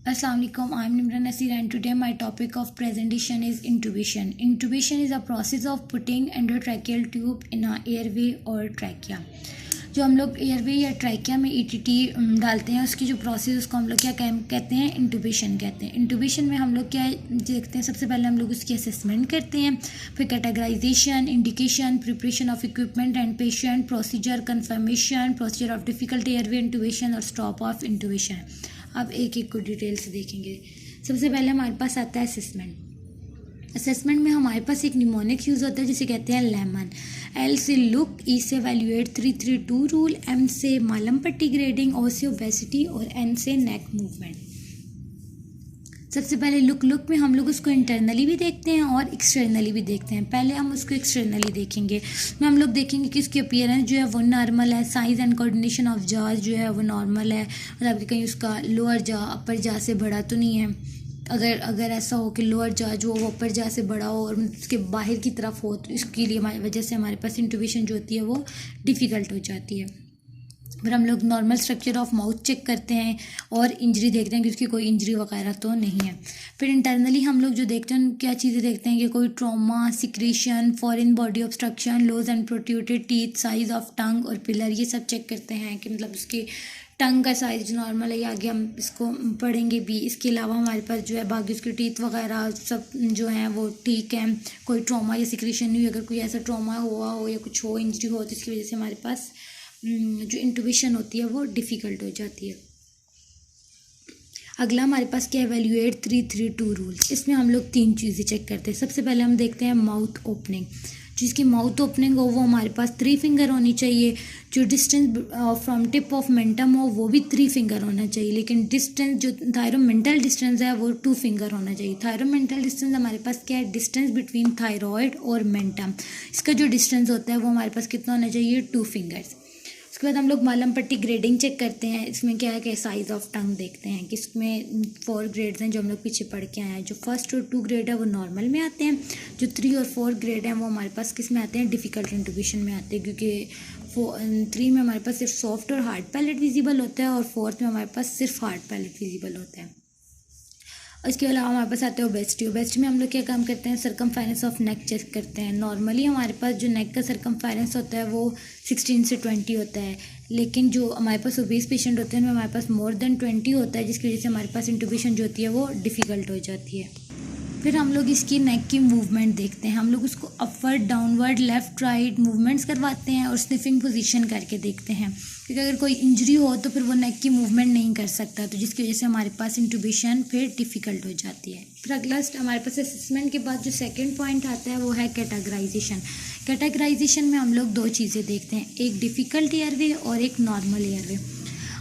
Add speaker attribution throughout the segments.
Speaker 1: Assalamu alaikum. I'm Nimran Nasir and today my topic of presentation is intubation. Intubation is a process of putting endotracheal tube in a airway or trachea. जो हम लोग airway या trachea में ETT डालते हैं उसकी जो process उसको हम लोग क्या कहते हैं, इंटूबेशन कहते हैं। इंटूबेशन में हम लोग क्या देखते हैं, सबसे पहले हम लोग उसकी असेसमेंट करते हैं, फिर categorization, indication, preparation of equipment and patient, procedure, confirmation, procedure of difficult airway intubation और स्टॉप ऑफ इंटूबेशन। अब एक एक को डिटेल से देखेंगे। सबसे पहले हमारे पास आता है असेसमेंट। असेसमेंट में हमारे पास एक निमोनिक यूज़ होता है जिसे कहते हैं लेमन। एल से लुक, ई से वैल्यूएट, 332 रूल, एम से मालम पट्टी ग्रेडिंग, ओ से ओबेसिटी और एन से नेक मूवमेंट। सबसे पहले लुक में हम लोग उसको इंटरनली भी देखते हैं और एक्सटर्नली भी देखते हैं। पहले हम उसको एक्सटर्नली देखेंगे, में हम लोग देखेंगे कि उसकी अपीयरेंस जो है वो नॉर्मल है, साइज़ एंड कोऑर्डिनेशन ऑफ जाज जो है वो नॉर्मल है, मतलब कि कहीं उसका लोअर जा अपर जा से बड़ा तो नहीं है। अगर ऐसा हो कि लोअर जा जो वो अपर जा से बड़ा हो और उसके बाहर की तरफ हो तो इसके लिए वजह से हमारे पास इंटूबेशन जो होती है वो डिफ़िकल्ट हो जाती है। फिर हम लोग normal structure of mouth check करते हैं और इंजरी देखते हैं कि उसकी कोई इंजरी वगैरह तो नहीं है। फिर इंटरनली हम लोग जो देखते हैं क्या चीज़ें देखते हैं कि कोई trauma, secretion, foreign body obstruction, loose and protruded teeth, size of tongue और पिलर, ये सब चेक करते हैं कि मतलब उसके टंग का साइज नॉर्मल है या आगे हम इसको पढ़ेंगे भी। इसके अलावा हमारे पास जो है बाकी उसके टीथ वगैरह सब जो हैं वो ठीक है, कोई ट्रॉमा या सिक्रेशन नहीं हुई। अगर कोई ऐसा ट्रॉमा हुआ हो या कुछ हो, इंजरी हो, तो इसकी वजह से हमारे पास जो इंटूबेशन होती है वो डिफ़िकल्ट हो जाती है। अगला हमारे पास क्या एवेल्यूएट 332 रूल्स। इसमें हम लोग 3 चीज़ें चेक करते हैं। सबसे पहले हम देखते हैं माउथ ओपनिंग। जिसकी माउथ ओपनिंग हो वो हमारे पास 3 फिंगर होनी चाहिए। जो distance from tip of mentum हो वो भी 3 फिंगर होना चाहिए, लेकिन डिस्टेंस जो थायरोमेंटल डिस्टेंस है वो 2 फिंगर होना चाहिए। थायरोमेंटल डिस्टेंस हमारे पास क्या है, डिस्टेंस बिटवीन थायरॉयड और मेंटम, इसका जो डिस्टेंस होता है वो हमारे पास कितना होना चाहिए, 2 फिंगर्स। उसके बाद हम लोग मालम पट्टी ग्रेडिंग चेक करते हैं। इसमें क्या है कि साइज़ ऑफ टंग देखते हैं कि इसमें 4 ग्रेड्स हैं जो हम लोग पीछे पढ़ के आए हैं। जो फर्स्ट और 2 ग्रेड है वो नॉर्मल में आते हैं, जो 3 और 4 ग्रेड हैं वो हमारे पास किस में आते हैं, डिफ़िकल्ट इंटूबेशन में आते हैं, क्योंकि 3 में हमारे पास सिर्फ सॉफ्ट और हार्ड पैलेट विजिबल होता है और 4th में हमारे पास सिर्फ हार्ड पैलेट विजिबल होता है। इसके अलावा हमारे पास आता है ओबेसिटी। ओबेसिटी में हम लोग क्या काम करते हैं, सरकमफेरेंस ऑफ नेक चेक करते हैं। नॉर्मली हमारे पास जो नेक का सरकमफेरेंस होता है वो 16 से 20 होता है, लेकिन जो हमारे पास ओबेस पेशेंट होते हैं उनमें हमारे पास मोर देन 20 होता है, जिसकी वजह से हमारे पास इंटूबेशन जो होती है वो डिफ़िकल्ट हो जाती है। फिर हम लोग इसकी नेक की मूवमेंट देखते हैं। हम लोग उसको upward, downward, left, right movements करवाते हैं और स्निफिंग पोजीशन करके देखते हैं, क्योंकि अगर कोई इंजरी हो तो फिर वो नेक की मूवमेंट नहीं कर सकता, तो जिसकी वजह से हमारे पास इंटूबेशन फिर डिफ़िकल्ट हो जाती है। फिर अगला हमारे पास असेसमेंट के बाद जो सेकंड पॉइंट आता है वो है कैटेगराइजेशन। कैटेगराइजेशन में हम लोग 2 चीज़ें देखते हैं, एक डिफ़िकल्ट एयरवे और एक नॉर्मल एयरवे।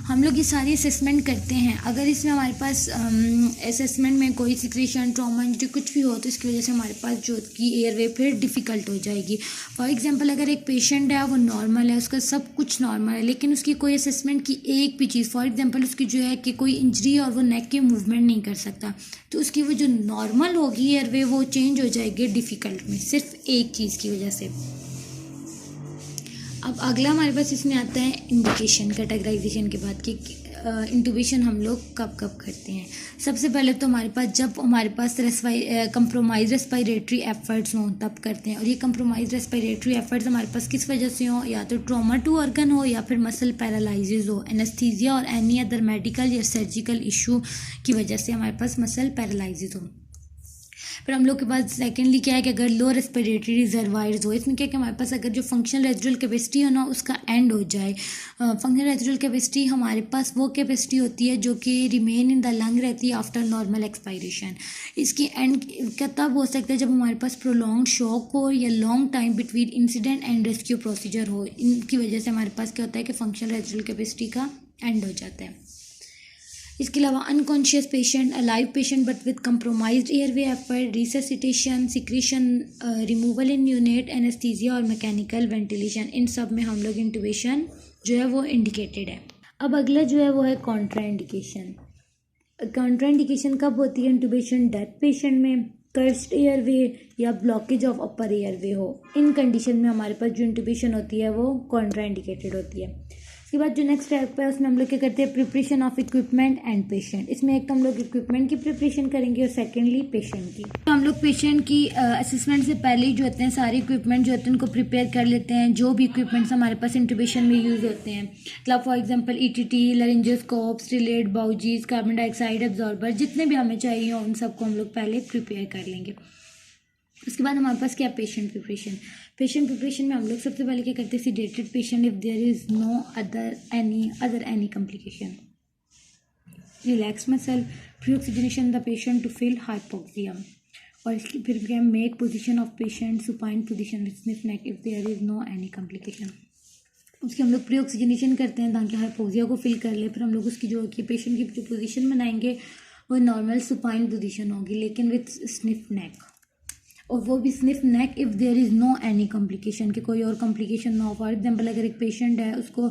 Speaker 1: हम लोग ये सारी असेसमेंट करते हैं। अगर इसमें हमारे पास असेसमेंट में कोई सिक्रेशन, ट्रॉमा, इंजरी कुछ भी हो तो इसकी वजह से हमारे पास जो की एयरवे फिर डिफ़िकल्ट हो जाएगी। फॉर एग्जांपल अगर एक पेशेंट है वो नॉर्मल है, उसका सब कुछ नॉर्मल है, लेकिन उसकी कोई असेसमेंट की एक भी चीज़, फॉर एग्जांपल उसकी जो है कि कोई इंजरी और वो नेक की मूवमेंट नहीं कर सकता, तो उसकी वो जो नॉर्मल होगी एयरवे वो चेंज हो जाएगी डिफ़िकल्ट में, सिर्फ एक चीज़ की वजह से। अब अगला हमारे पास इसमें आता है इंडिकेशन, कैटेगराइजेशन के बाद कि इंटूबेशन हम लोग कब कब करते हैं। सबसे पहले तो हमारे पास जब हमारे पास कंप्रोमाइज रेस्पिरेटरी एफर्ट्स हों तब करते हैं, और ये कंप्रोमाइज रेस्पिरेटरी एफर्ट्स हमारे पास किस वजह से हो, या तो ट्रॉमा टू ऑर्गन हो या फिर मसल पैरालिसिस हो, एनेस्थीसिया और एनी अदर मेडिकल या सर्जिकल इशू की वजह से हमारे पास मसल पैरालिसिस हो। फिर हम लोग के पास सेकेंडली क्या है कि अगर लो रेस्पिरेटरी रिजर्वायर्स हो, इसमें क्या है कि हमारे पास अगर जो फंक्शनल रेजिडुअल कैपेसिटी हो ना उसका एंड हो जाए। फंक्शनल रेजिडुअल कैपेसिटी हमारे पास वो कैपेसिटी होती है जो कि रिमेन इन द लंग रहती है आफ्टर नॉर्मल एक्सपायरेशन। इसकी एंड का तब हो सकता है जब हमारे पास प्रोलॉन्ग शॉक हो या long time between incident and rescue procedure हो। इनकी वजह से हमारे पास क्या होता है कि फंक्शनल रेजिडुअल कैपेसिटी का एंड हो जाता है। इसके अलावा unconscious patient, alive patient but with compromised airway effort, resuscitation, secretion, removal in unit, anaesthesia और मैकेनिकल वेंटिलेशन, इन सब में हम लोग इंटूबेशन जो है वो इंडिकेटेड है। अब अगला जो है वो है कॉन्ट्राइंडिकेशन। कॉन्ट्राइंडिकेशन कब होती है इंटूबेशन, डेथ पेशेंट में, कर्स्ड एयरवे या ब्लॉकेज ऑफ अपर एयरवे हो, इन कंडीशन में हमारे पास जो इंटूबेशन होती है वो कॉन्ट्राइंडिकेटेड होती है। उसके बाद जो नेक्स्ट स्टेप है उसमें हम लोग क्या करते हैं, preparation of equipment and patient. इसमें एक तो हम लोग इक्विपमेंट की प्रिपरेशन करेंगे और सेकेंडली पेशेंट की। तो हम लोग पेशेंट की असेसमेंट से पहले ही जो होते हैं सारे इक्विपमेंट जो होते हैं उनको प्रिपेयर कर लेते हैं। जो भी इक्विपमेंट्स हमारे पास इंट्यूबेशन में यूज़ होते हैं, मतलब for example ETT, laryngoscope, stylet, bougies, carbon dioxide absorber, जितने भी हमें चाहिए उन सबको हम लोग पहले प्रिपेयर कर लेंगे। उसके बाद हमारे पास क्या, पेशेंट प्रिपरेशन में हम लोग सबसे पहले क्या करते हैं, sedated patient if there is no other any complication, relax muscle, pre oxygenation the patient to feel hypoxia. और इसकी फिर क्या, make position of patient supine position with sniff neck if there is no any complication. उसकी हम लोग pre oxygenation करते हैं ताकि हाइपोक्सिया को फिल कर ले। फिर हम लोग उसकी जो कि पेशेंट की जो पोजीशन बनाएंगे वो नॉर्मल सुपाइन पोजीशन होगी लेकिन विद स्निफ नेक, और वो भी stiff neck if there is no any complication, कि कोई और कॉम्प्लिकेशन ना हो। फॉर एग्जांपल अगर एक पेशेंट है उसको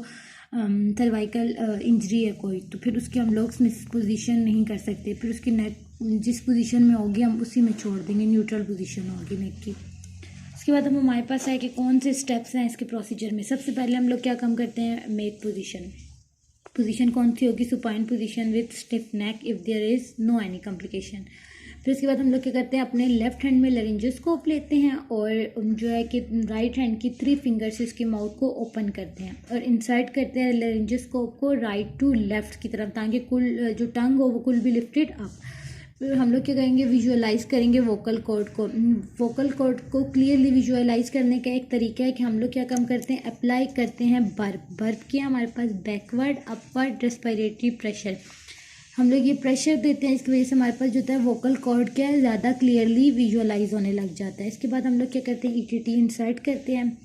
Speaker 1: सर्वाइकल इंजरी है कोई, तो फिर उसकी हम लोग स्निफ पोजीशन नहीं कर सकते, फिर उसकी नेक जिस पोजीशन में होगी हम उसी में छोड़ देंगे, न्यूट्रल पोजीशन होगी नेक की। उसके बाद हम हमारे पास है कि कौन से स्टेप्स हैं इसके प्रोसीजर में। सबसे पहले हम लोग क्या काम करते हैं, मेक पोजीशन कौन सी होगी, supine position with stiff neck if there is no any complication. फिर उसके बाद हम लोग क्या करते हैं, अपने लेफ्ट हैंड में लैरिंजोस्कोप लेते हैं और जो है कि राइट हैंड की 3 फिंगर से इसके माउथ को ओपन करते हैं और इंसर्ट करते हैं लैरिंजोस्कोप को राइट टू लेफ्ट की तरफ ताकि कुल जो टंग हो वो कुल बी लिफ्टेड अप। फिर हम लोग क्या करेंगे, विजुअलाइज करेंगे वोकल कॉर्ड को क्लियरली विजुअलाइज करने का एक तरीका है कि हम लोग क्या काम करते हैं, अप्लाई करते हैं बर्प किया हमारे पास बैकवर्ड अपवर्ड रेस्पिरेटरी प्रेशर। हम लोग ये प्रेशर देते हैं, इसकी वजह से हमारे पास जो होता है वोकल कॉर्ड क्या है ज़्यादा क्लियरली विजुअलाइज होने लग जाता है। इसके बाद हम लोग क्या करते हैं, ETT इंसर्ट करते हैं।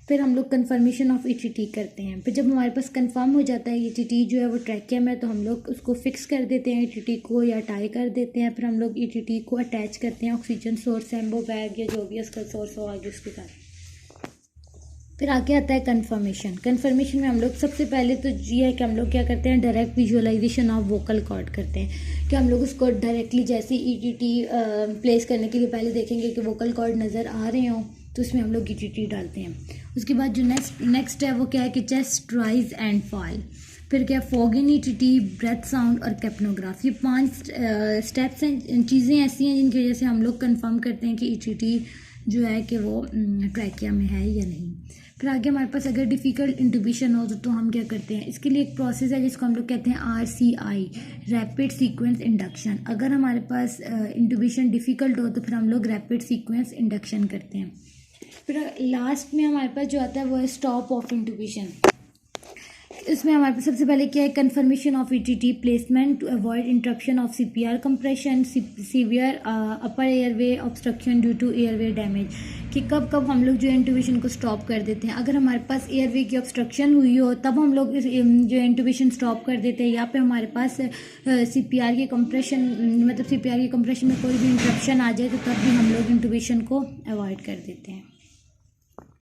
Speaker 1: फिर हम लोग कन्फर्मेशन ऑफ ETT करते हैं। फिर जब हमारे पास कंफर्म हो जाता है ETT जो है वो ट्रैकिया में, तो हम लोग उसको फिक्स कर देते हैं ETT को या टाई कर देते हैं। फिर हम लोग ETT को अटैच करते हैं ऑक्सीजन सोर्स, एम्बो बैग या जो भी उसका सोर्स हो आगे उसके साथ। फिर आगे आता है कन्फर्मेशन में हम लोग सबसे पहले तो ये है कि हम लोग क्या करते हैं, direct visualization of vocal cord करते हैं कि हम लोग उसको डायरेक्टली जैसे ETT प्लेस करने के लिए पहले देखेंगे कि वोकल कॉर्ड नज़र आ रहे हों, तो उसमें हम लोग ETT डालते हैं। उसके बाद जो नेक्स्ट है वो क्या है कि चेस्ट राइज एंड फॉल। फिर क्या, फॉगिंग ETT, ब्रेथ साउंड और कैप्नोग्राफ। ये 5 स्टेप्स हैं, चीज़ें ऐसी हैं जिनकी वजह से हम लोग कंफर्म करते हैं कि ETT जो है कि वो ट्रैकिया में है या नहीं। फिर आगे हमारे पास अगर डिफ़िकल्ट इंट्यूबेशन हो तो हम क्या करते हैं, इसके लिए एक प्रोसेस है जिसको हम लोग कहते हैं RCI, रैपिड सीक्वेंस इंडक्शन। अगर हमारे पास इंट्यूबेशन डिफ़िकल्ट हो तो फिर हम लोग रैपिड सीक्वेंस इंडक्शन करते हैं। फिर लास्ट में हमारे पास जो आता है वो है स्टॉप ऑफ इंट्यूबेशन। इसमें हमारे पास सबसे पहले क्या है, confirmation of ETT placement to avoid interruption of CPR compression, severe upper airway obstruction due to airway damage, कि कब हम लोग जो इंट्यूबेशन को स्टॉप कर देते हैं। अगर हमारे पास एयरवे की ऑब्स्ट्रक्शन हुई हो तब हम लोग जो इंट्यूबेशन स्टॉप कर देते हैं, या पे हमारे पास CPR की कंप्रेशन मतलब CPR की कंप्रेशन में कोई भी इंटरप्शन आ जाए तो तब भी हम लोग इंट्यूबेशन को अवॉइड कर देते हैं।